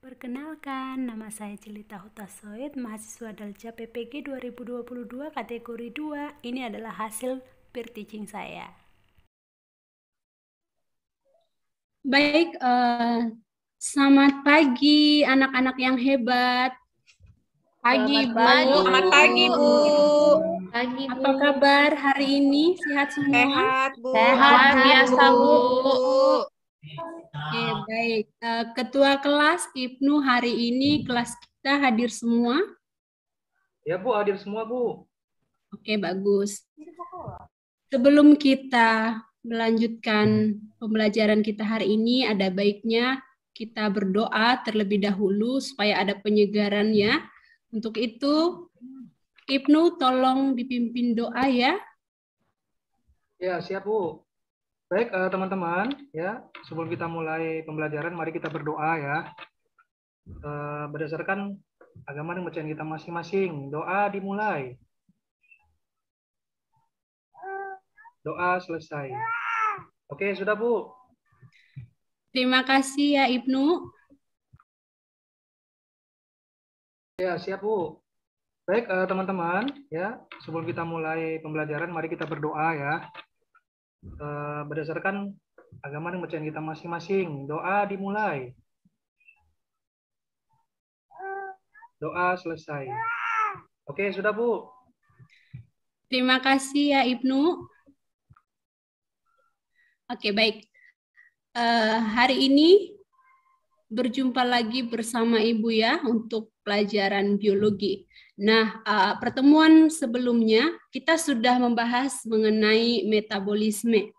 Perkenalkan, nama saya Cilita Hutasoid, mahasiswa Dalja PPG 2022 kategori 2. Ini adalah hasil peer teaching saya. Baik, selamat pagi anak-anak yang hebat. Pagi, Bu. Selamat pagi, Bu. Pagi, Bu. Apa kabar hari ini? Sehat semua? Sehat, Bu. Sehat biasa, Bu. Oke, baik. Ketua kelas Ibnu hari ini kelas kita hadir semua. Ya, Bu, hadir semua, Bu. Oke, bagus. Sebelum kita melanjutkan pembelajaran kita hari ini, ada baiknya kita berdoa terlebih dahulu supaya ada penyegaran ya. Untuk itu, Ibnu tolong dipimpin doa ya. Ya, siap, Bu. Baik, teman-teman, ya, sebelum kita mulai pembelajaran, mari kita berdoa ya. Berdasarkan agama dan kepercayaan kita masing-masing, doa dimulai. Doa selesai. Oke, sudah, Bu. Terima kasih ya Ibnu. Ya, siap, Bu. Baik, teman-teman, ya, sebelum kita mulai pembelajaran, mari kita berdoa ya. Berdasarkan agama dan kepercayaan kita masing-masing, doa dimulai. Doa selesai. Oke, sudah, Bu. Terima kasih ya Ibnu. Oke, baik. Hari ini berjumpa lagi bersama Ibu ya untuk pelajaran biologi. Nah, pertemuan sebelumnya kita sudah membahas mengenai metabolisme.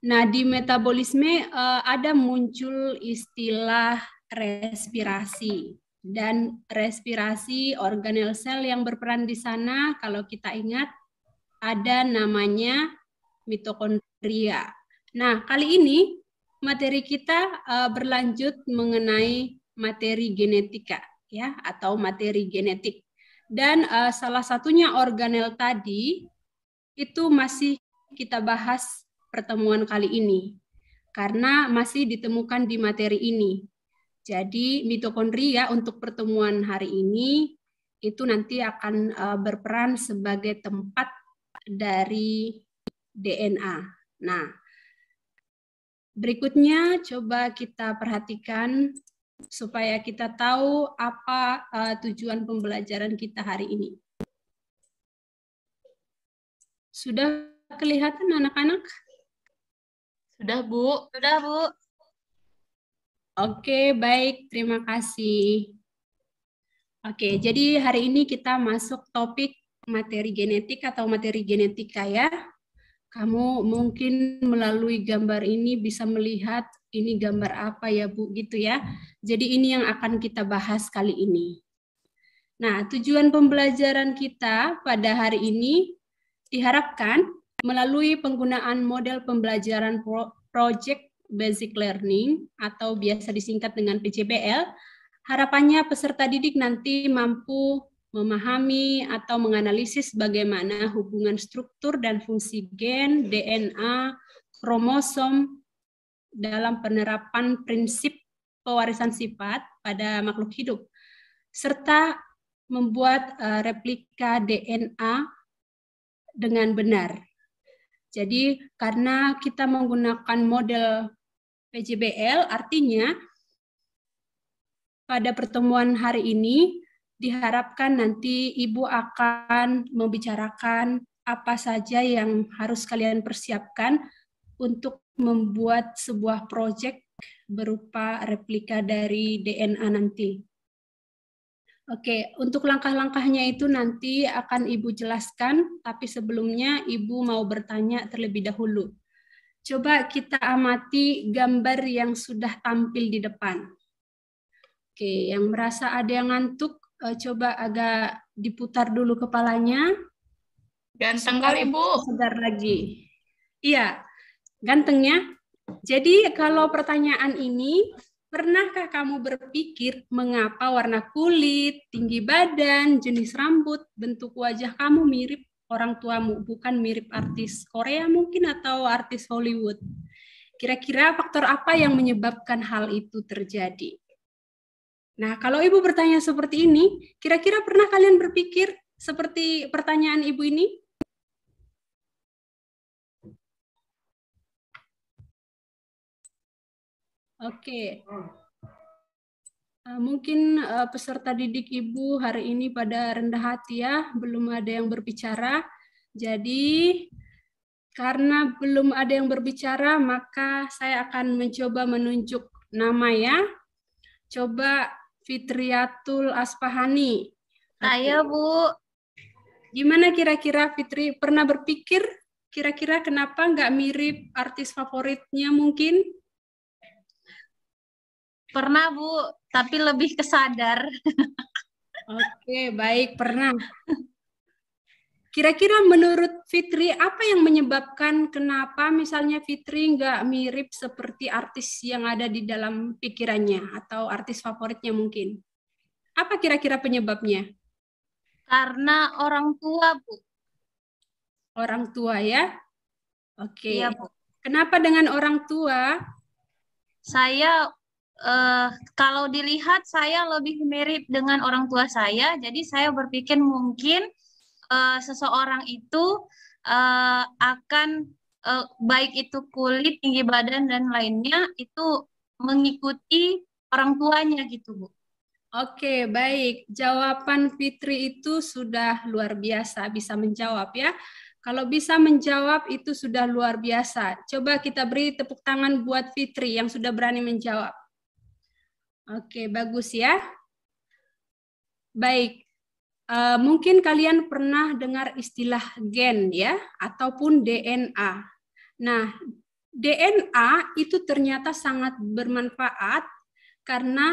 Nah, di metabolisme ada muncul istilah respirasi. Dan respirasi organel sel yang berperan di sana, kalau kita ingat, ada namanya mitokondria. Nah, kali ini materi kita berlanjut mengenai materi genetika ya atau materi genetik. Dan salah satunya organel tadi itu masih kita bahas pertemuan kali ini karena masih ditemukan di materi ini. Jadi mitokondria untuk pertemuan hari ini itu nanti akan berperan sebagai tempat dari DNA. Nah, berikutnya coba kita perhatikan supaya kita tahu apa tujuan pembelajaran kita hari ini. Sudah kelihatan anak-anak? Sudah, Bu. Sudah, Bu. Oke, baik. Terima kasih. Oke, jadi hari ini kita masuk topik materi genetik atau materi genetika ya. Kamu mungkin melalui gambar ini bisa melihat ini gambar apa ya Bu gitu ya. Jadi ini yang akan kita bahas kali ini. Nah, tujuan pembelajaran kita pada hari ini diharapkan melalui penggunaan model pembelajaran Project Basic Learning atau biasa disingkat dengan PJBL, harapannya peserta didik nanti mampu memahami atau menganalisis bagaimana hubungan struktur dan fungsi gen, DNA, kromosom dalam penerapan prinsip pewarisan sifat pada makhluk hidup, serta membuat replika DNA dengan benar. Jadi karena kita menggunakan model PJBL, artinya pada pertemuan hari ini diharapkan nanti Ibu akan membicarakan apa saja yang harus kalian persiapkan untuk membuat sebuah proyek berupa replika dari DNA nanti. Oke, untuk langkah-langkahnya itu nanti akan Ibu jelaskan, tapi sebelumnya Ibu mau bertanya terlebih dahulu. Coba kita amati gambar yang sudah tampil di depan. Oke, yang merasa ada yang ngantuk, coba agak diputar dulu kepalanya. Ganteng kali, Bu. Sebentar lagi. Iya, gantengnya. Jadi kalau pertanyaan ini, pernahkah kamu berpikir mengapa warna kulit, tinggi badan, jenis rambut, bentuk wajah kamu mirip orang tuamu, bukan mirip artis Korea mungkin atau artis Hollywood? Kira-kira faktor apa yang menyebabkan hal itu terjadi? Nah, kalau Ibu bertanya seperti ini, kira-kira pernah kalian berpikir seperti pertanyaan Ibu ini? Oke. Mungkin peserta didik Ibu hari ini pada rendah hati ya, belum ada yang berbicara. Jadi, karena belum ada yang berbicara, maka saya akan mencoba menunjuk nama ya. Coba Fitriatul Aspahani. Saya, Bu. Gimana kira-kira Fitri, pernah berpikir kira-kira kenapa nggak mirip artis favoritnya mungkin? Pernah, Bu, tapi lebih kesadar. Oke, baik, pernah. Kira-kira menurut Fitri, apa yang menyebabkan kenapa misalnya Fitri nggak mirip seperti artis yang ada di dalam pikirannya atau artis favoritnya mungkin? Apa kira-kira penyebabnya? Karena orang tua, Bu. Orang tua ya? Oke. Iya, Bu. Kenapa dengan orang tua? Saya, kalau dilihat saya lebih mirip dengan orang tua saya, jadi saya berpikir mungkin seseorang itu akan baik itu kulit, tinggi badan dan lainnya itu mengikuti orang tuanya gitu, Bu. Oke, baik. Jawaban Fitri itu sudah luar biasa, bisa menjawab ya. Kalau bisa menjawab itu sudah luar biasa. Coba kita beri tepuk tangan buat Fitri yang sudah berani menjawab. Oke, bagus ya. Baik. Mungkin kalian pernah dengar istilah gen ya, ataupun DNA. Nah, DNA itu ternyata sangat bermanfaat karena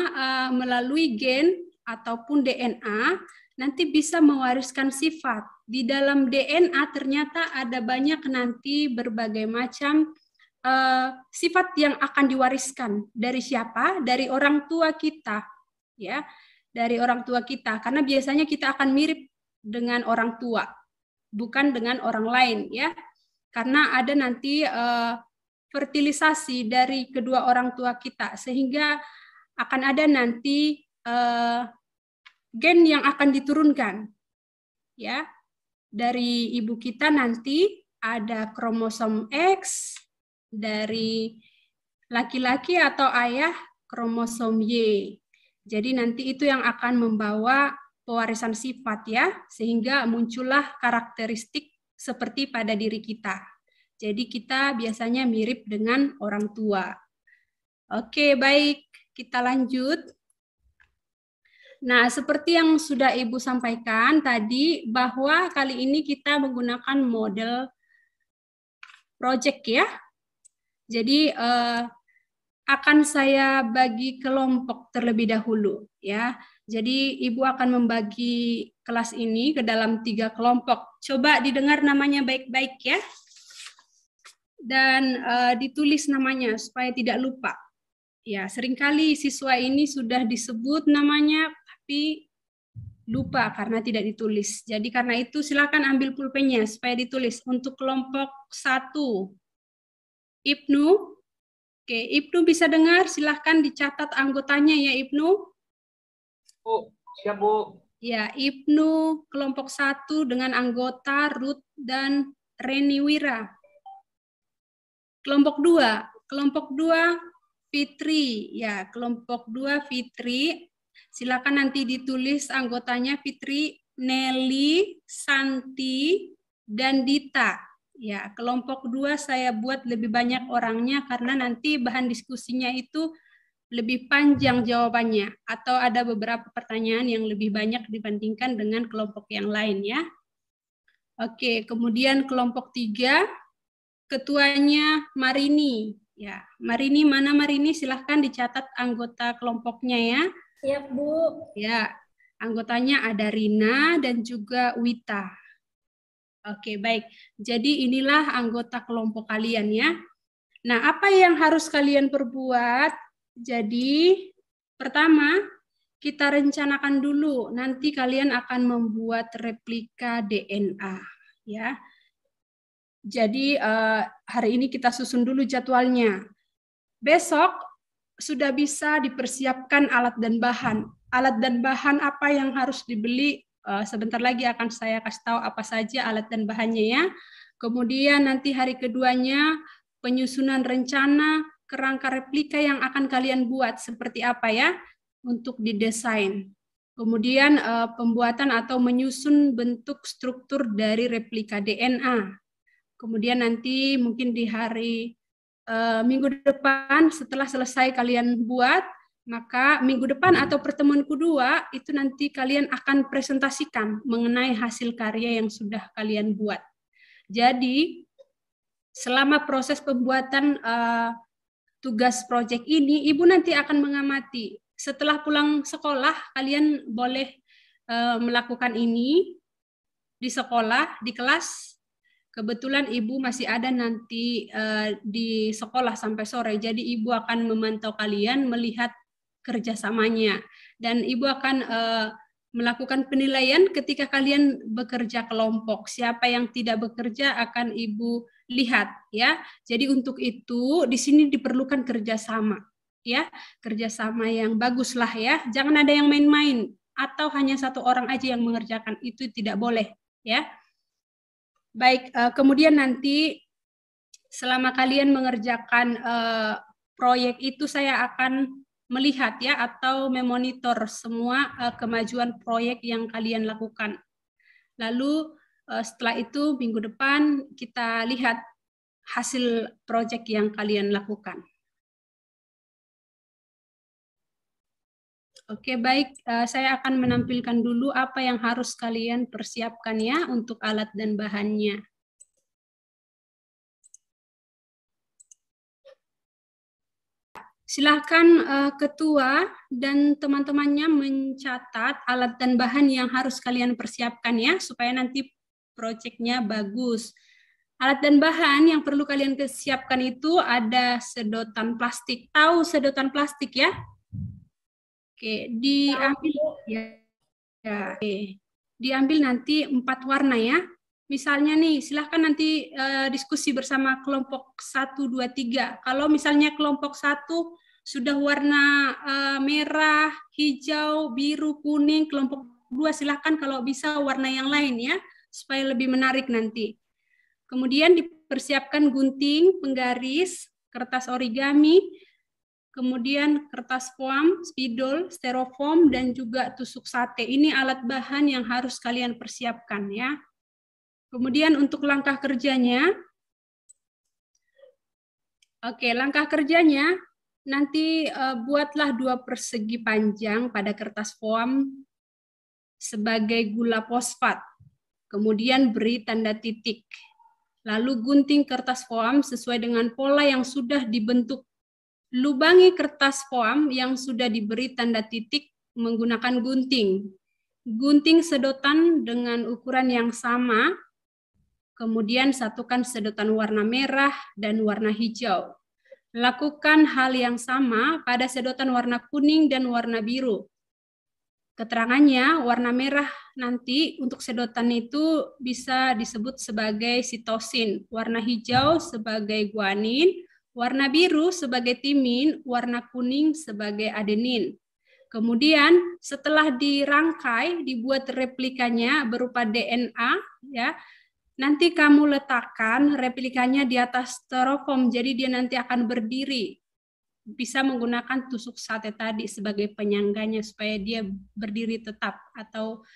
melalui gen ataupun DNA nanti bisa mewariskan sifat. Di dalam DNA ternyata ada banyak nanti berbagai macam sifat yang akan diwariskan. Dari siapa? Dari orang tua kita, ya. Dari orang tua kita, karena biasanya kita akan mirip dengan orang tua, bukan dengan orang lain ya, karena ada nanti fertilisasi dari kedua orang tua kita, sehingga akan ada nanti gen yang akan diturunkan ya, dari ibu kita nanti ada kromosom X, dari laki-laki atau ayah kromosom Y. Jadi nanti itu yang akan membawa pewarisan sifat ya, sehingga muncullah karakteristik seperti pada diri kita. Jadi kita biasanya mirip dengan orang tua. Oke, baik, kita lanjut. Nah, seperti yang sudah Ibu sampaikan tadi, bahwa kali ini kita menggunakan model project ya. Jadi akan saya bagi kelompok terlebih dahulu ya. Jadi Ibu akan membagi kelas ini ke dalam 3 kelompok. Coba didengar namanya baik-baik ya. Dan ditulis namanya supaya tidak lupa. Ya, seringkali siswa ini sudah disebut namanya tapi lupa karena tidak ditulis. Jadi karena itu silakan ambil pulpennya supaya ditulis. Untuk kelompok 1 Ibnu. Oke, Ibnu bisa dengar, silahkan dicatat anggotanya ya Ibnu. Bu, siap Bu. Ya, Ibnu kelompok 1 dengan anggota Ruth dan Reni Wira. Kelompok 2 Fitri. Ya, kelompok 2 Fitri. Silakan nanti ditulis anggotanya Fitri, Nelly, Santi, dan Dita. Ya, kelompok 2 saya buat lebih banyak orangnya karena nanti bahan diskusinya itu lebih panjang jawabannya atau ada beberapa pertanyaan yang lebih banyak dibandingkan dengan kelompok yang lain ya. Oke, kemudian kelompok 3 ketuanya Marini. Ya, Marini mana Marini? Silahkan dicatat anggota kelompoknya ya. Siap, Bu. Ya, anggotanya ada Rina dan juga Wita. Oke, baik. Jadi inilah anggota kelompok kalian ya. Nah, apa yang harus kalian perbuat? Jadi, pertama, kita rencanakan dulu. Nanti kalian akan membuat replika DNA. Ya. Jadi, hari ini kita susun dulu jadwalnya. Besok, sudah bisa dipersiapkan alat dan bahan. Alat dan bahan apa yang harus dibeli? Sebentar lagi akan saya kasih tahu apa saja alat dan bahannya ya. Kemudian nanti hari keduanya penyusunan rencana kerangka replika yang akan kalian buat seperti apa ya untuk didesain. Kemudian pembuatan atau menyusun bentuk struktur dari replika DNA. Kemudian nanti mungkin di hari minggu depan setelah selesai kalian buat, maka minggu depan atau pertemuan kedua itu nanti kalian akan presentasikan mengenai hasil karya yang sudah kalian buat. Jadi selama proses pembuatan tugas proyek ini, Ibu nanti akan mengamati. Setelah pulang sekolah, kalian boleh melakukan ini di sekolah, di kelas. Kebetulan Ibu masih ada nanti di sekolah sampai sore, jadi Ibu akan memantau kalian, melihat kerjasamanya. Dan Ibu akan melakukan penilaian ketika kalian bekerja kelompok. Siapa yang tidak bekerja akan Ibu lihat ya. Jadi untuk itu di sini diperlukan kerjasama ya, kerjasama yang bagus lah ya. Jangan ada yang main-main atau hanya satu orang aja yang mengerjakan, itu tidak boleh ya. Baik, kemudian nanti selama kalian mengerjakan proyek itu saya akan melihat ya atau memonitor semua kemajuan proyek yang kalian lakukan. Lalu setelah itu minggu depan kita lihat hasil proyek yang kalian lakukan. Oke, baik. Saya akan menampilkan dulu apa yang harus kalian persiapkan ya untuk alat dan bahannya. Silakan ketua dan teman-temannya mencatat alat dan bahan yang harus kalian persiapkan ya, supaya nanti proyeknya bagus. Alat dan bahan yang perlu kalian siapkan itu ada sedotan plastik. Tahu sedotan plastik ya? Oke, diambil ya. Oke. Diambil nanti 4 warna ya. Misalnya nih, silahkan nanti diskusi bersama kelompok 1, 2, 3. Kalau misalnya kelompok 1 sudah warna merah, hijau, biru, kuning, kelompok 2 silahkan kalau bisa warna yang lain ya, supaya lebih menarik nanti. Kemudian dipersiapkan gunting, penggaris, kertas origami, kemudian kertas foam, spidol, styrofoam, dan juga tusuk sate. Ini alat bahan yang harus kalian persiapkan ya. Kemudian untuk langkah kerjanya, oke, langkah kerjanya nanti buatlah 2 persegi panjang pada kertas foam sebagai gula fosfat. Kemudian beri tanda titik. Lalu gunting kertas foam sesuai dengan pola yang sudah dibentuk. Lubangi kertas foam yang sudah diberi tanda titik menggunakan gunting. Gunting sedotan dengan ukuran yang sama, kemudian satukan sedotan warna merah dan warna hijau. Lakukan hal yang sama pada sedotan warna kuning dan warna biru. Keterangannya, warna merah nanti untuk sedotan itu bisa disebut sebagai sitosin, warna hijau sebagai guanin, warna biru sebagai timin, warna kuning sebagai adenin. Kemudian setelah dirangkai, dibuat replikanya berupa DNA, ya. Nanti kamu letakkan replikanya di atas styrofoam, jadi dia nanti akan berdiri. Bisa menggunakan tusuk sate tadi sebagai penyangganya supaya dia berdiri tetap atau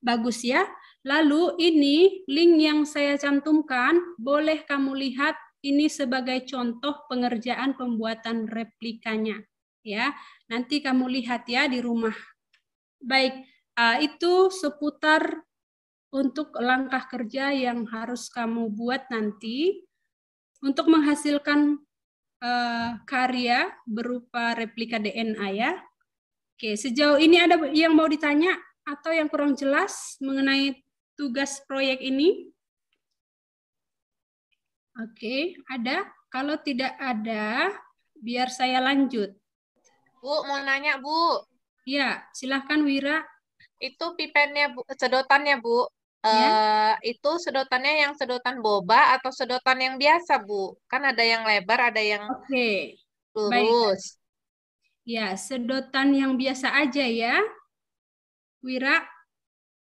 bagus ya. Lalu ini link yang saya cantumkan, boleh kamu lihat. Ini sebagai contoh pengerjaan pembuatan replikanya ya. Nanti kamu lihat ya di rumah. Baik, itu seputar untuk langkah kerja yang harus kamu buat nanti untuk menghasilkan karya berupa replika DNA ya. Oke, sejauh ini ada yang mau ditanya atau yang kurang jelas mengenai tugas proyek ini? Oke, ada? Kalau tidak ada, biar saya lanjut. Bu, mau nanya, Bu. Ya, silahkan Wira. Itu pipennya, Bu, sedotannya, Bu. Ya. Itu sedotannya yang sedotan boba atau sedotan yang biasa, Bu? Kan ada yang lebar, ada yang... Oke. Baik. Lurus. Ya, sedotan yang biasa aja ya, Wira.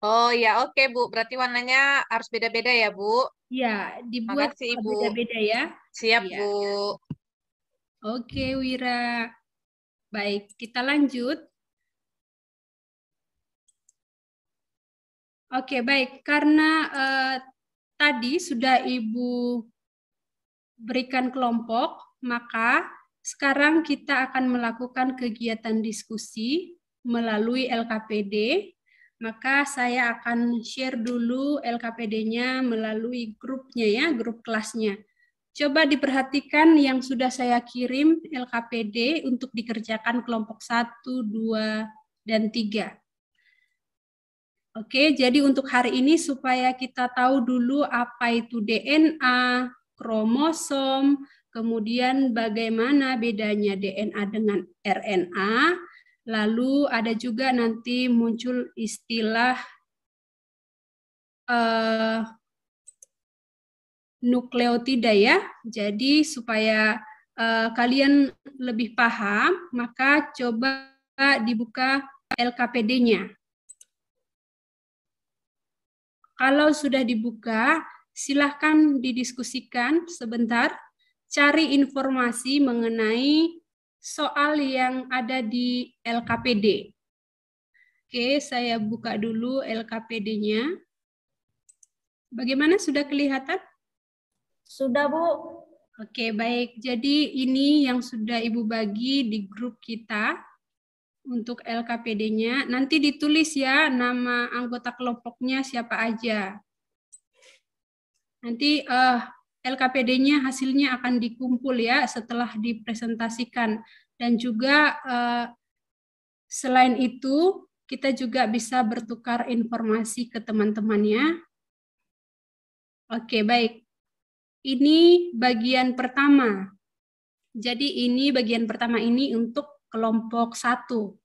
Oh ya, oke Bu. Berarti warnanya harus beda-beda ya Bu. Ya, dibuat Makasih Ibu. beda-beda ya. Siap Ya. Bu. Oke, Wira. Baik, kita lanjut. Oke, baik. Karena tadi sudah Ibu berikan kelompok, maka sekarang kita akan melakukan kegiatan diskusi melalui LKPD. Maka saya akan share dulu LKPD-nya melalui grupnya ya, grup kelasnya. Coba diperhatikan yang sudah saya kirim LKPD untuk dikerjakan kelompok 1, 2, dan 3. Oke, jadi untuk hari ini supaya kita tahu dulu apa itu DNA, kromosom, kemudian bagaimana bedanya DNA dengan RNA, lalu ada juga nanti muncul istilah nukleotida ya. Jadi supaya kalian lebih paham, maka coba dibuka LKPD-nya. Kalau sudah dibuka, silahkan didiskusikan sebentar, cari informasi mengenai soal yang ada di LKPD. Oke, saya buka dulu LKPD-nya. Bagaimana, sudah kelihatan? Sudah, Bu. Oke, baik. Jadi ini yang sudah Ibu bagi di grup kita untuk LKPD-nya. Nanti ditulis ya nama anggota kelompoknya siapa aja. Nanti LKPD-nya hasilnya akan dikumpul ya setelah dipresentasikan. Dan juga selain itu kita juga bisa bertukar informasi ke teman-temannya. Oke, baik. Ini bagian pertama. Jadi ini bagian pertama ini untuk kelompok 1.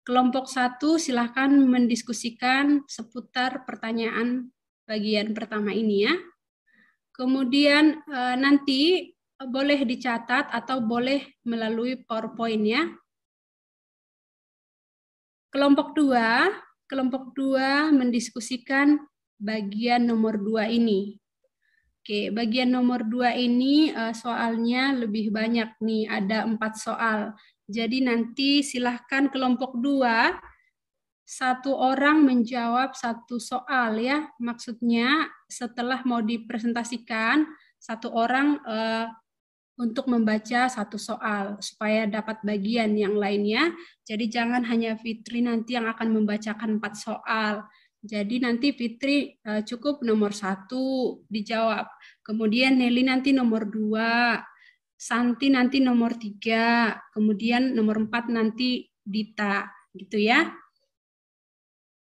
Kelompok 1 silahkan mendiskusikan seputar pertanyaan bagian pertama ini ya. Kemudian nanti boleh dicatat atau boleh melalui PowerPoint ya. Kelompok 2 mendiskusikan bagian nomor 2 ini. Oke, bagian nomor 2 ini soalnya lebih banyak nih, ada 4 soal. Jadi nanti silahkan kelompok 2, 1 orang menjawab 1 soal ya. Maksudnya setelah mau dipresentasikan, 1 orang untuk membaca 1 soal supaya dapat bagian yang lainnya. Jadi jangan hanya Fitri nanti yang akan membacakan 4 soal. Jadi nanti Fitri cukup nomor 1 dijawab. Kemudian Nelly nanti nomor 2, Santi nanti nomor 3, kemudian nomor 4 nanti Dita, gitu ya.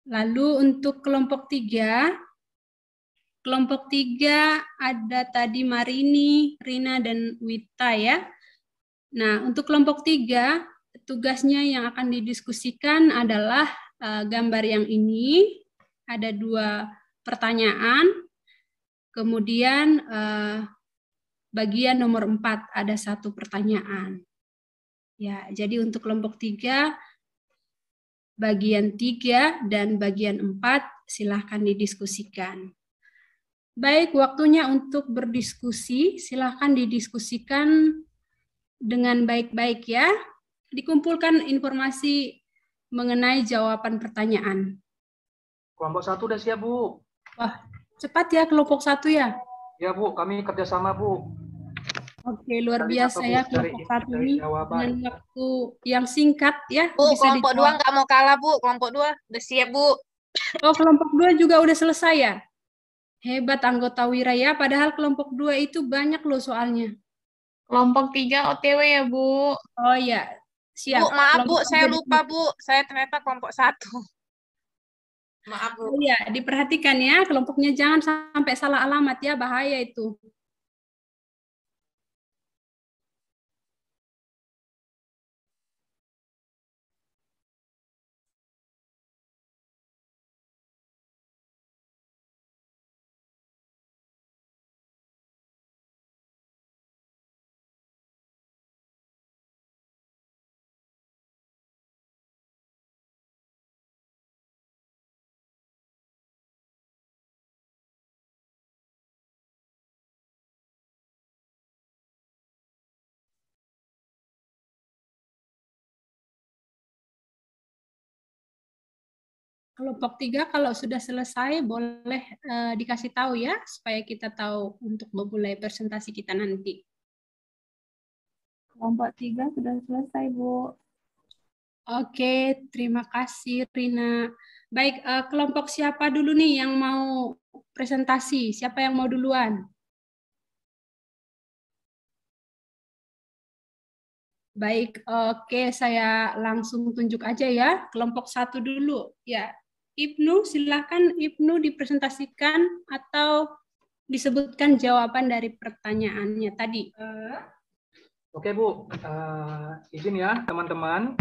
Lalu untuk kelompok 3 ada tadi Marini, Rina, dan Wita ya. Nah, untuk kelompok 3, tugasnya yang akan didiskusikan adalah gambar yang ini. Ada 2 pertanyaan, kemudian bagian nomor 4 ada 1 pertanyaan. Ya, jadi untuk kelompok 3, bagian 3 dan bagian 4 silahkan didiskusikan. Baik, waktunya untuk berdiskusi, silahkan didiskusikan dengan baik-baik ya. Dikumpulkan informasi mengenai jawaban pertanyaan. Kelompok 1 udah siap, Bu. Wah, cepat ya kelompok 1 ya. Ya, Bu, kami kerjasama, Bu. Oke, luar Cari biasa satu, Bu. ya kelompok 1 Cari ini jawaban. dengan waktu yang singkat ya. Bu, bisa kelompok 2 dijawab. nggak mau kalah Bu. Kelompok 2 udah siap Bu. Oh, kelompok 2 juga udah selesai ya? Hebat anggota Wira ya, padahal kelompok 2 itu banyak loh soalnya. Kelompok 3 OTW ya, Bu. Oh iya, siap. Bu, maaf Bu, Kelompok saya 3 lupa Bu. Saya ternyata kelompok 1. Maaf Bu. Oh iya, diperhatikan ya, kelompoknya jangan sampai salah alamat ya, bahaya itu. Kelompok 3 kalau sudah selesai boleh dikasih tahu ya, supaya kita tahu untuk memulai presentasi kita nanti. Kelompok 3 sudah selesai, Bu. Oke, terima kasih Rina. Baik, kelompok siapa dulu nih yang mau presentasi? Siapa yang mau duluan? Baik, oke, saya langsung tunjuk aja ya. Kelompok 1 dulu. Ya, Ibnu, silakan Ibnu dipresentasikan atau disebutkan jawaban dari pertanyaannya tadi. Oke Bu, izin ya teman-teman.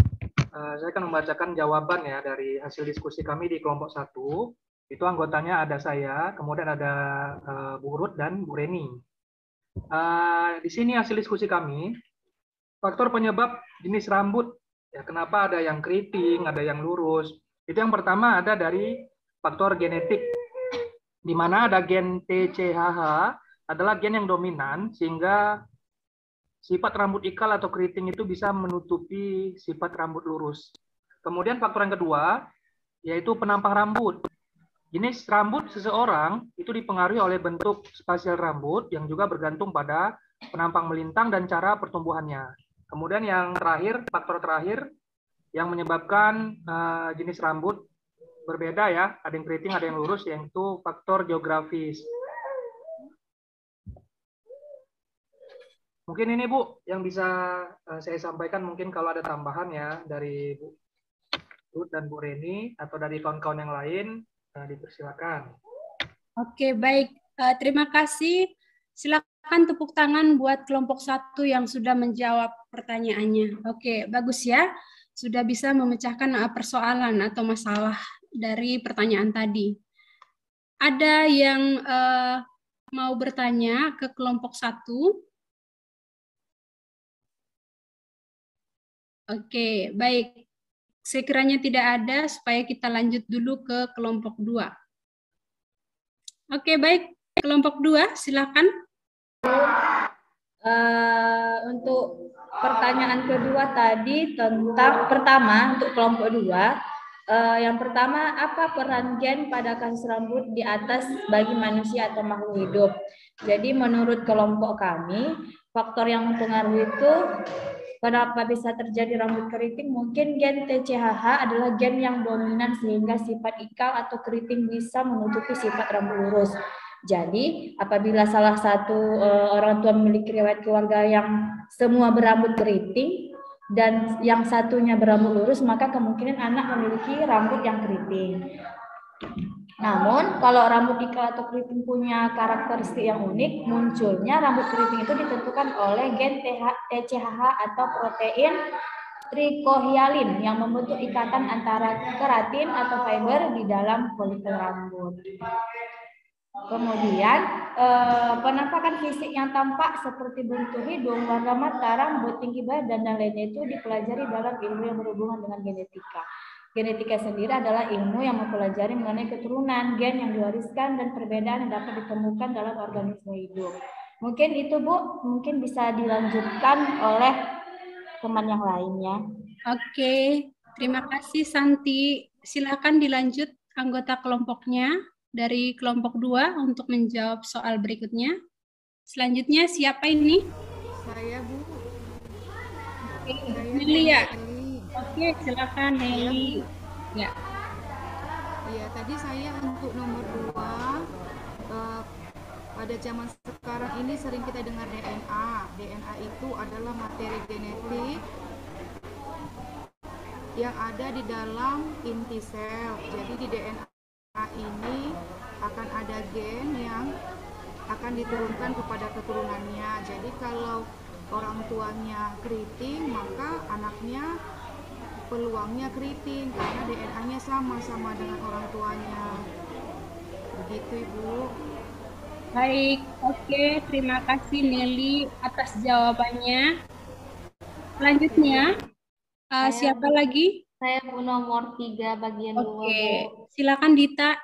Saya akan membacakan jawaban ya dari hasil diskusi kami di kelompok 1. Itu anggotanya ada saya, kemudian ada Bu Ruth dan Bu Reni. Di sini hasil diskusi kami. Faktor penyebab jenis rambut, ya kenapa ada yang keriting, ada yang lurus. Itu yang pertama ada dari faktor genetik, di mana ada gen TCHH adalah gen yang dominan, sehingga sifat rambut ikal atau keriting itu bisa menutupi sifat rambut lurus. Kemudian faktor yang kedua, yaitu penampang rambut. Jenis rambut seseorang itu dipengaruhi oleh bentuk spasial rambut yang juga bergantung pada penampang melintang dan cara pertumbuhannya. Kemudian yang terakhir, faktor terakhir yang menyebabkan jenis rambut berbeda ya, ada yang keriting, ada yang lurus, yaitu faktor geografis. Mungkin ini Bu yang bisa saya sampaikan, mungkin kalau ada tambahan ya dari Bu Ruth dan Bu Reni atau dari kawan-kawan yang lain, dipersilakan. Oke, baik. Terima kasih. Silakan tepuk tangan buat kelompok 1 yang sudah menjawab pertanyaannya. Oke, bagus ya. Sudah bisa memecahkan persoalan atau masalah dari pertanyaan tadi. Ada yang mau bertanya ke kelompok 1? Oke, baik. Sekiranya tidak ada, supaya kita lanjut dulu ke kelompok 2. Oke, baik. Kelompok 2, silakan. Untuk pertanyaan kedua tadi tentang pertama untuk kelompok 2, yang pertama, apa peran gen pada kasus rambut di atas bagi manusia atau makhluk hidup? Jadi menurut kelompok kami, faktor yang mempengaruhi itu kenapa bisa terjadi rambut keriting, mungkin gen TCHH adalah gen yang dominan sehingga sifat ikal atau keriting bisa menutupi sifat rambut lurus. Jadi, apabila salah satu orang tua memiliki riwayat keluarga yang semua berambut keriting dan yang satunya berambut lurus, maka kemungkinan anak memiliki rambut yang keriting. Namun, kalau rambut ikal atau keriting punya karakteristik yang unik, munculnya rambut keriting itu ditentukan oleh gen TCHH atau protein trichohyalin yang membentuk ikatan antara keratin atau fiber di dalam folikel rambut. Kemudian, penampakan fisik yang tampak seperti bentuk hidung, warna mata, rambut, tinggi badan, dan lainnya itu dipelajari dalam ilmu yang berhubungan dengan genetika. Genetika sendiri adalah ilmu yang mempelajari mengenai keturunan, gen yang diwariskan, dan perbedaan yang dapat ditemukan dalam organisme hidup. Mungkin itu Bu, mungkin bisa dilanjutkan oleh teman yang lainnya. Oke, terima kasih Santi. Silakan dilanjut anggota kelompoknya dari kelompok 2 untuk menjawab soal berikutnya. Selanjutnya siapa ini? Saya Bu. Oke, Nelly ya. Oke, silakan Nelly. Ya. Iya, tadi saya untuk nomor 2 pada zaman sekarang ini sering kita dengar DNA. DNA itu adalah materi genetik yang ada di dalam inti sel. Jadi di DNA ini akan ada gen yang akan diturunkan kepada keturunannya. Jadi kalau orang tuanya keriting, maka anaknya peluangnya keriting karena DNA-nya sama dengan orang tuanya. Begitu Ibu. Baik, oke, terima kasih Nelly atas jawabannya. Selanjutnya, siapa lagi? Saya Bu nomor 3 bagian 2. Oke, silakan Dita.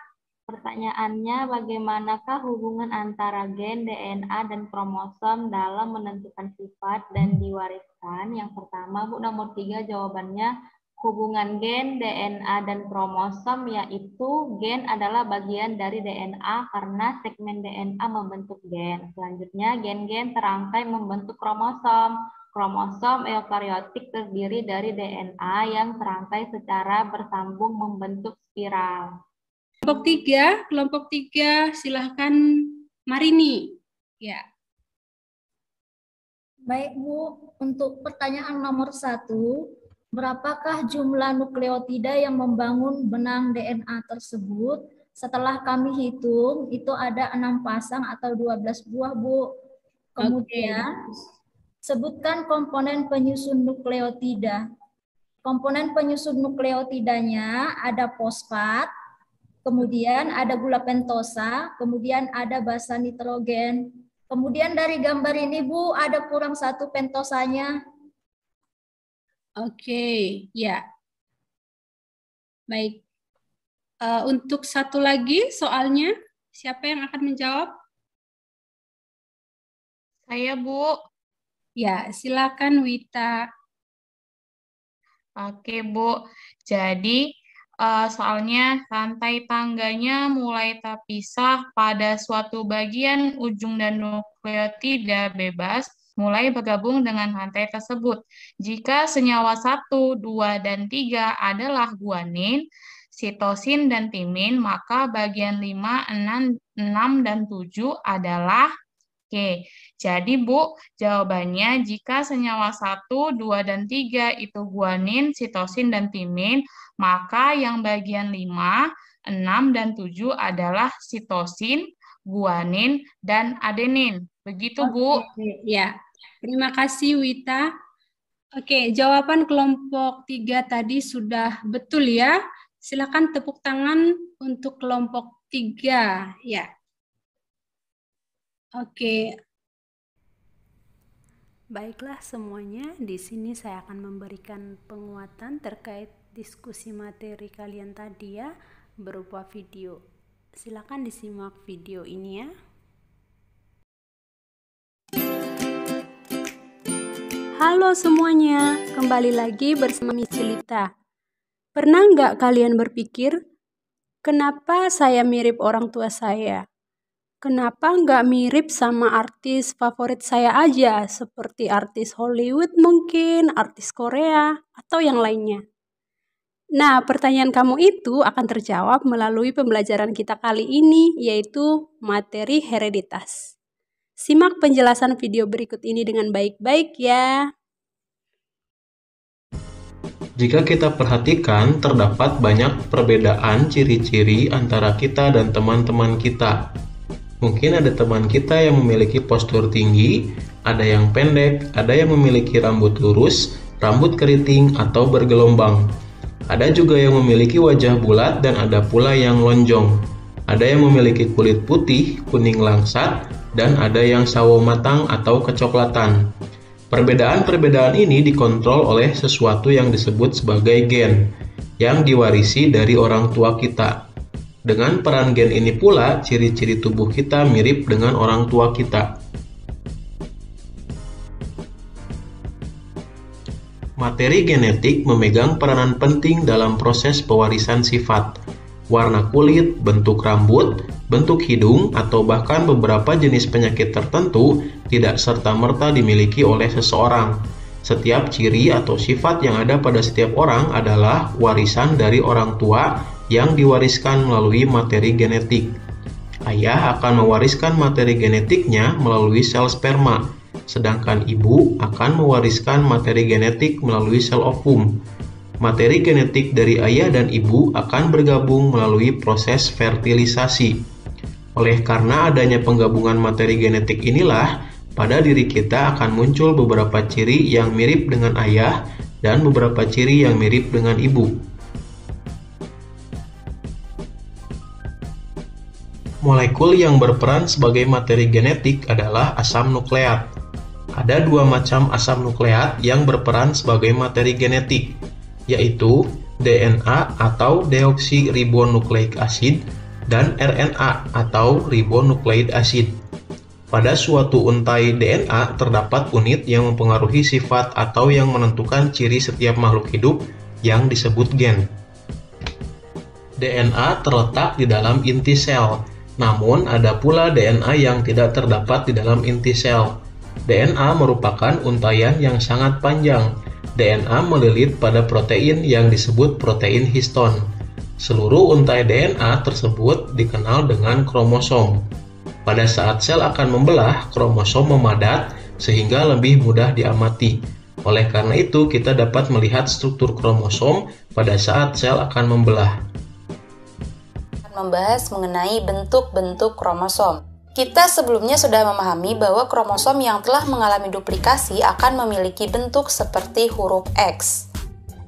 Pertanyaannya, bagaimanakah hubungan antara gen, DNA, dan kromosom dalam menentukan sifat dan diwariskan? Yang pertama, Bu, nomor 3 jawabannya hubungan gen, DNA, dan kromosom, yaitu gen adalah bagian dari DNA karena segmen DNA membentuk gen. Selanjutnya, gen-gen terangkai membentuk kromosom. Kromosom eukariotik terdiri dari DNA yang terangkai secara bersambung membentuk spiral. Kelompok 3, silahkan Marini. Ya. Baik Bu, untuk pertanyaan nomor 1, berapakah jumlah nukleotida yang membangun benang DNA tersebut? Setelah kami hitung, itu ada 6 pasang atau 12 buah Bu. Kemudian, sebutkan komponen penyusun nukleotida. Komponen penyusun nukleotidanya ada fosfat, kemudian ada gula pentosa, kemudian ada basa nitrogen. Kemudian dari gambar ini Bu, ada kurang 1 pentosanya. Oke, ya. Baik. Untuk satu lagi soalnya, siapa yang akan menjawab? Saya, Bu. Ya, silakan Wita. Oke, Bu. Jadi, soalnya rantai tangganya mulai terpisah pada suatu bagian ujung dan nukleotida bebas mulai bergabung dengan rantai tersebut. Jika senyawa 1, 2, dan 3 adalah guanin, sitosin, dan timin, maka bagian 5, 6, dan 7 adalah Oke, jadi Bu, jawabannya jika senyawa 1, 2, dan 3 itu guanin, sitosin, dan timin, maka yang bagian 5, 6, dan 7 adalah sitosin, guanin, dan adenin. Begitu, Bu. Ya, terima kasih Wita. Oke, jawaban kelompok 3 tadi sudah betul ya. Silakan tepuk tangan untuk kelompok 3. Ya. Oke. Baiklah semuanya, di sini saya akan memberikan penguatan terkait diskusi materi kalian tadi ya, berupa video. Silakan disimak video ini ya. Halo semuanya, kembali lagi bersama Miss Cilita. Pernah nggak kalian berpikir, kenapa saya mirip orang tua saya? Kenapa nggak mirip sama artis favorit saya aja, seperti artis Hollywood mungkin, artis Korea, atau yang lainnya? Nah, pertanyaan kamu itu akan terjawab melalui pembelajaran kita kali ini, yaitu materi hereditas. Simak penjelasan video berikut ini dengan baik-baik ya. Jika kita perhatikan, terdapat banyak perbedaan ciri-ciri antara kita dan teman-teman kita. Mungkin ada teman kita yang memiliki postur tinggi, ada yang pendek, ada yang memiliki rambut lurus, rambut keriting, atau bergelombang. Ada juga yang memiliki wajah bulat dan ada pula yang lonjong. Ada yang memiliki kulit putih, kuning langsat, dan ada yang sawo matang atau kecoklatan. Perbedaan-perbedaan ini dikontrol oleh sesuatu yang disebut sebagai gen, yang diwarisi dari orang tua kita. Dengan peran gen ini pula, ciri-ciri tubuh kita mirip dengan orang tua kita. Materi genetik memegang peranan penting dalam proses pewarisan sifat. Warna kulit, bentuk rambut, bentuk hidung, atau bahkan beberapa jenis penyakit tertentu tidak serta-merta dimiliki oleh seseorang. Setiap ciri atau sifat yang ada pada setiap orang adalah warisan dari orang tua yang diwariskan melalui materi genetik. Ayah akan mewariskan materi genetiknya melalui sel sperma, sedangkan ibu akan mewariskan materi genetik melalui sel ovum. Materi genetik dari ayah dan ibu akan bergabung melalui proses fertilisasi. Oleh karena adanya penggabungan materi genetik inilah, pada diri kita akan muncul beberapa ciri yang mirip dengan ayah dan beberapa ciri yang mirip dengan ibu. Molekul yang berperan sebagai materi genetik adalah asam nukleat. Ada 2 macam asam nukleat yang berperan sebagai materi genetik, yaitu DNA atau deoksiribonukleik acid dan RNA atau ribonukleik acid. Pada suatu untai DNA terdapat unit yang mempengaruhi sifat atau yang menentukan ciri setiap makhluk hidup yang disebut gen. DNA terletak di dalam inti sel, namun ada pula DNA yang tidak terdapat di dalam inti sel. DNA merupakan untaian yang sangat panjang. DNA melilit pada protein yang disebut protein histon. Seluruh untai DNA tersebut dikenal dengan kromosom. Pada saat sel akan membelah, kromosom memadat sehingga lebih mudah diamati. Oleh karena itu, kita dapat melihat struktur kromosom pada saat sel akan membelah. Membahas mengenai bentuk-bentuk kromosom. Kita sebelumnya sudah memahami bahwa kromosom yang telah mengalami duplikasi akan memiliki bentuk seperti huruf X.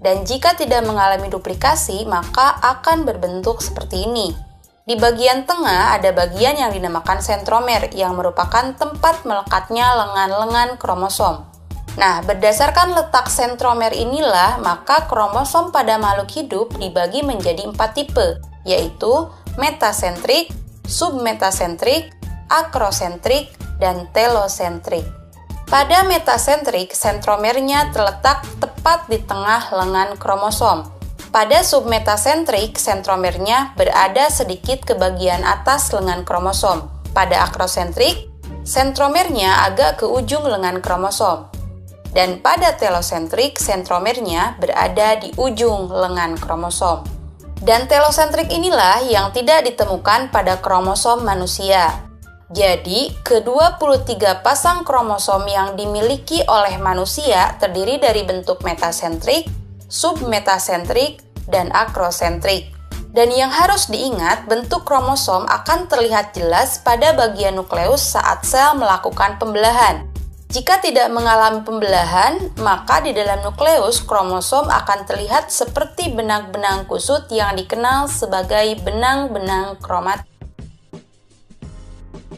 Dan jika tidak mengalami duplikasi, maka akan berbentuk seperti ini. Di bagian tengah ada bagian yang dinamakan sentromer yang merupakan tempat melekatnya lengan-lengan kromosom. Nah, berdasarkan letak sentromer inilah, maka kromosom pada makhluk hidup dibagi menjadi 4 tipe, yaitu metasentrik, submetasentrik, akrosentrik, dan telosentrik. Pada metasentrik, sentromernya terletak tepat di tengah lengan kromosom. Pada submetasentrik, sentromernya berada sedikit ke bagian atas lengan kromosom. Pada akrosentrik, sentromernya agak ke ujung lengan kromosom. Dan pada telosentrik, sentromernya berada di ujung lengan kromosom. Dan telosentrik inilah yang tidak ditemukan pada kromosom manusia. Jadi, ke-23 pasang kromosom yang dimiliki oleh manusia terdiri dari bentuk metasentrik, submetasentrik, dan akrosentrik. Dan yang harus diingat, bentuk kromosom akan terlihat jelas pada bagian nukleus saat sel melakukan pembelahan. Jika tidak mengalami pembelahan, maka di dalam nukleus kromosom akan terlihat seperti benang-benang kusut yang dikenal sebagai benang-benang kromatik.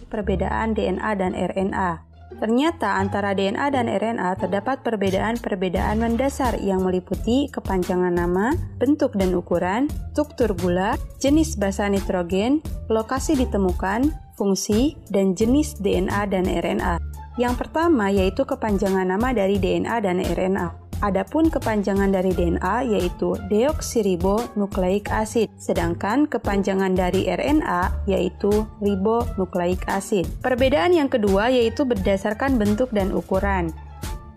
Perbedaan DNA dan RNA. Ternyata antara DNA dan RNA terdapat perbedaan-perbedaan mendasar yang meliputi kepanjangan nama, bentuk dan ukuran, struktur gula, jenis basa nitrogen, lokasi ditemukan, fungsi, dan jenis DNA dan RNA. Yang pertama yaitu kepanjangan nama dari DNA dan RNA. Adapun kepanjangan dari DNA yaitu deoksiribonukleik asid, sedangkan kepanjangan dari RNA yaitu ribonukleik asid. Perbedaan yang kedua yaitu berdasarkan bentuk dan ukuran.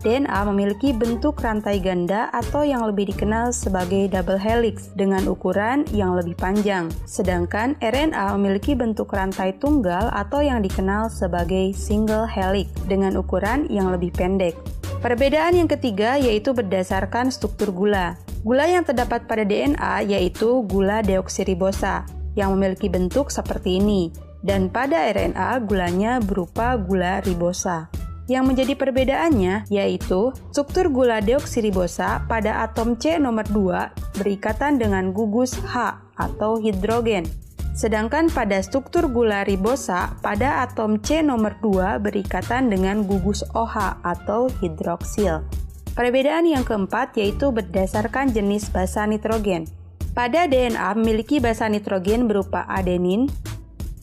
DNA memiliki bentuk rantai ganda atau yang lebih dikenal sebagai double helix dengan ukuran yang lebih panjang, sedangkan RNA memiliki bentuk rantai tunggal atau yang dikenal sebagai single helix dengan ukuran yang lebih pendek. Perbedaan yang ketiga yaitu berdasarkan struktur gula. Gula yang terdapat pada DNA yaitu gula deoksiribosa yang memiliki bentuk seperti ini, dan pada RNA gulanya berupa gula ribosa. Yang menjadi perbedaannya yaitu struktur gula deoksiribosa pada atom C nomor 2 berikatan dengan gugus H atau hidrogen. Sedangkan pada struktur gula ribosa pada atom C nomor 2 berikatan dengan gugus OH atau hidroksil. Perbedaan yang keempat yaitu berdasarkan jenis basa nitrogen. Pada DNA memiliki basa nitrogen berupa adenin,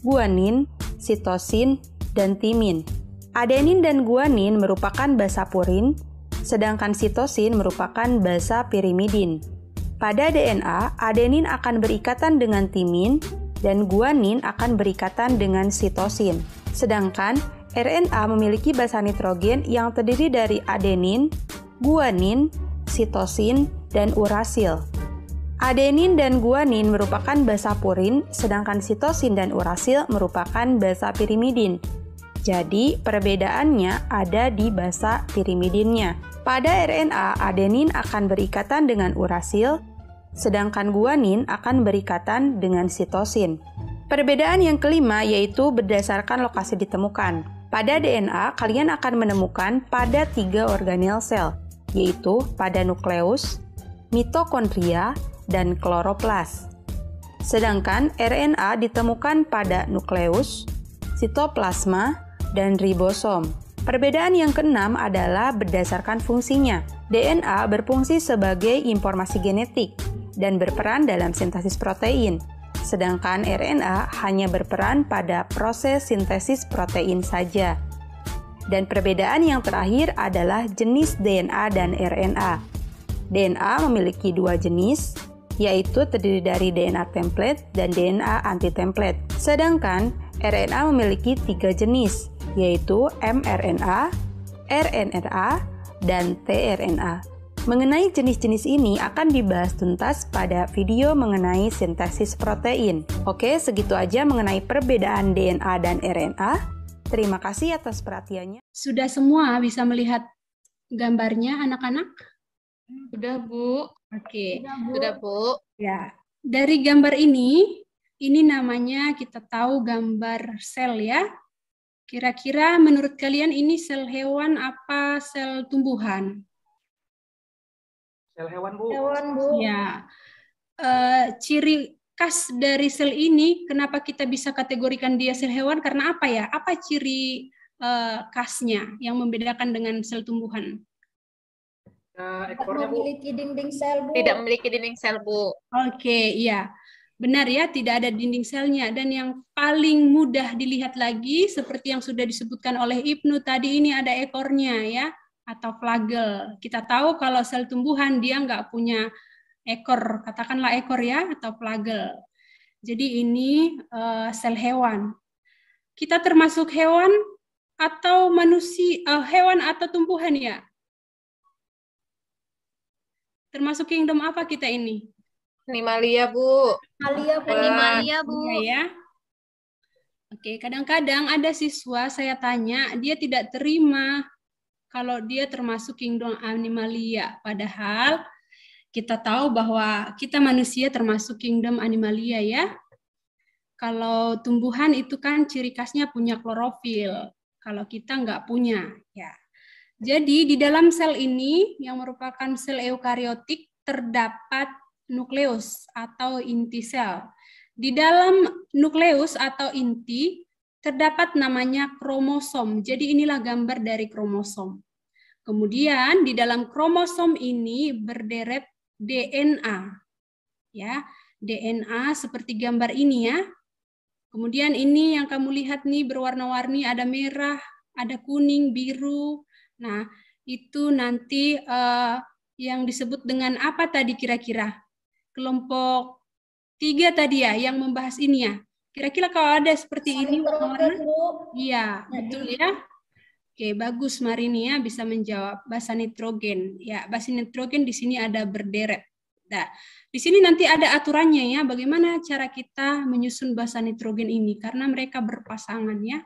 guanin, sitosin, dan timin. Adenin dan guanin merupakan basa purin, sedangkan sitosin merupakan basa pirimidin. Pada DNA, adenin akan berikatan dengan timin, dan guanin akan berikatan dengan sitosin. Sedangkan RNA memiliki basa nitrogen yang terdiri dari adenin, guanin, sitosin, dan urasil. Adenin dan guanin merupakan basa purin, sedangkan sitosin dan urasil merupakan basa pirimidin. Jadi, perbedaannya ada di basa pirimidinnya. Pada RNA, adenin akan berikatan dengan urasil, sedangkan guanin akan berikatan dengan sitosin. Perbedaan yang kelima yaitu berdasarkan lokasi ditemukan. Pada DNA, kalian akan menemukan pada 3 organel sel, yaitu pada nukleus, mitokondria, dan kloroplas. Sedangkan RNA ditemukan pada nukleus, sitoplasma, dan ribosom. Perbedaan yang keenam adalah berdasarkan fungsinya. DNA berfungsi sebagai informasi genetik dan berperan dalam sintesis protein, sedangkan RNA hanya berperan pada proses sintesis protein saja. Dan perbedaan yang terakhir adalah jenis DNA dan RNA. DNA memiliki dua jenis, yaitu terdiri dari DNA template dan DNA anti-template. Sedangkan RNA memiliki tiga jenis, yaitu mRNA, rNA, dan tRNA. Mengenai jenis-jenis ini akan dibahas tuntas pada video mengenai sintesis protein. Oke, segitu aja mengenai perbedaan DNA dan RNA. Terima kasih atas perhatiannya. Sudah semua bisa melihat gambarnya anak-anak? Sudah, Bu. Oke. Sudah, Bu. Ya. Dari gambar ini namanya kita tahu gambar sel ya. Kira-kira menurut kalian ini sel hewan apa sel tumbuhan? Sel hewan, Bu. Hewan, Bu. Ya. Ciri khas dari sel ini, kenapa kita bisa kategorikan dia sel hewan? Karena apa ya? Apa ciri khasnya yang membedakan dengan sel tumbuhan? Ekornya, Bu. Memiliki dinding sel, Bu. Tidak memiliki dinding sel, Bu. Oke, iya. Benar ya, tidak ada dinding selnya. Dan yang paling mudah dilihat lagi, seperti yang sudah disebutkan oleh Ibnu tadi, ini ada ekornya ya, atau flagel. Kita tahu kalau sel tumbuhan dia nggak punya ekor, katakanlah ekor ya, atau flagel. Jadi ini sel hewan. Kita termasuk hewan atau manusia, hewan atau tumbuhan ya? Termasuk kingdom apa kita ini? Animalia, Bu. Animalia, Bu. Iya ya. Oke, kadang-kadang ada siswa saya tanya, dia tidak terima kalau dia termasuk kingdom Animalia. Padahal kita tahu bahwa kita manusia termasuk kingdom Animalia ya. Kalau tumbuhan itu kan ciri khasnya punya klorofil. Kalau kita nggak punya ya. Jadi di dalam sel ini yang merupakan sel eukariotik terdapat nukleus atau inti sel. Di dalam nukleus atau inti terdapat namanya kromosom. Jadi inilah gambar dari kromosom. Kemudian di dalam kromosom ini berderet DNA. Ya, DNA seperti gambar ini ya. Kemudian ini yang kamu lihat nih berwarna-warni, ada merah, ada kuning, biru. Nah, itu nanti yang disebut dengan apa tadi kira-kira? Kelompok 3 tadi ya, yang membahas ini ya. Kira-kira kalau ada seperti ini warna-warna? Iya, betul ya. Oke, bagus Marini ya bisa menjawab. Basa nitrogen. Ya, basa nitrogen di sini ada berderet. Nah, di sini nanti ada aturannya ya, bagaimana cara kita menyusun basa nitrogen ini. Karena mereka berpasangan ya.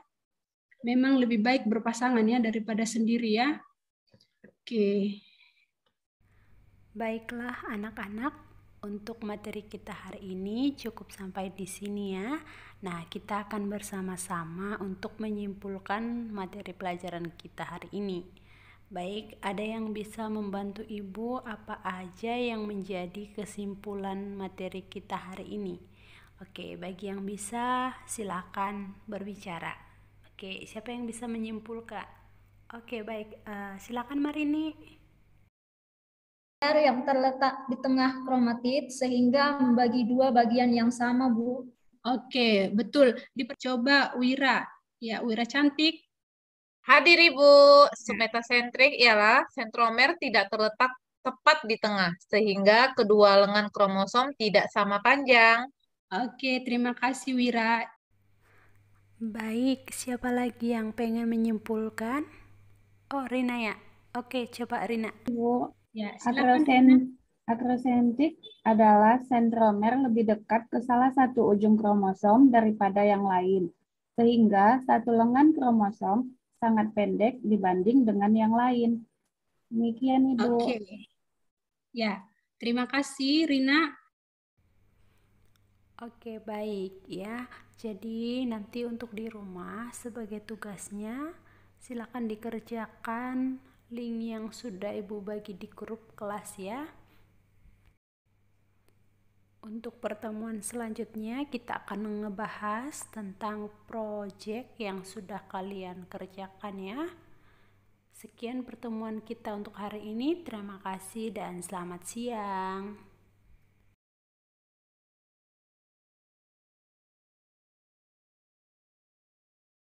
Memang lebih baik berpasangan ya daripada sendiri ya. Oke. Baiklah anak-anak. Untuk materi kita hari ini cukup sampai di sini ya. Nah, kita akan bersama-sama untuk menyimpulkan materi pelajaran kita hari ini. Baik, ada yang bisa membantu Ibu apa aja yang menjadi kesimpulan materi kita hari ini? Oke, bagi yang bisa silakan berbicara. Oke, siapa yang bisa menyimpulkan? Oke, baik. Silakan Marini. Yang terletak di tengah kromatid sehingga membagi dua bagian yang sama, Bu. Oke, betul. Dipercoba Wira. Ya, Wira cantik. Hadir, Ibu. Metasentrik ialah sentromer tidak terletak tepat di tengah, sehingga kedua lengan kromosom tidak sama panjang. Oke, terima kasih Wira. Baik, siapa lagi yang pengen menyimpulkan? Oh, Rina ya. Oke, coba Rina. Bu. Ya, Akrosentrik adalah sentromer lebih dekat ke salah satu ujung kromosom daripada yang lain, sehingga satu lengan kromosom sangat pendek dibanding dengan yang lain. Demikian, Ibu. Oke. Ya, terima kasih Rina. Oke, baik ya. Jadi nanti untuk di rumah sebagai tugasnya silakan dikerjakan link yang sudah Ibu bagi di grup kelas ya. Untuk pertemuan selanjutnya kita akan ngebahas tentang proyek yang sudah kalian kerjakan ya. Sekian pertemuan kita untuk hari ini. Terima kasih dan selamat siang.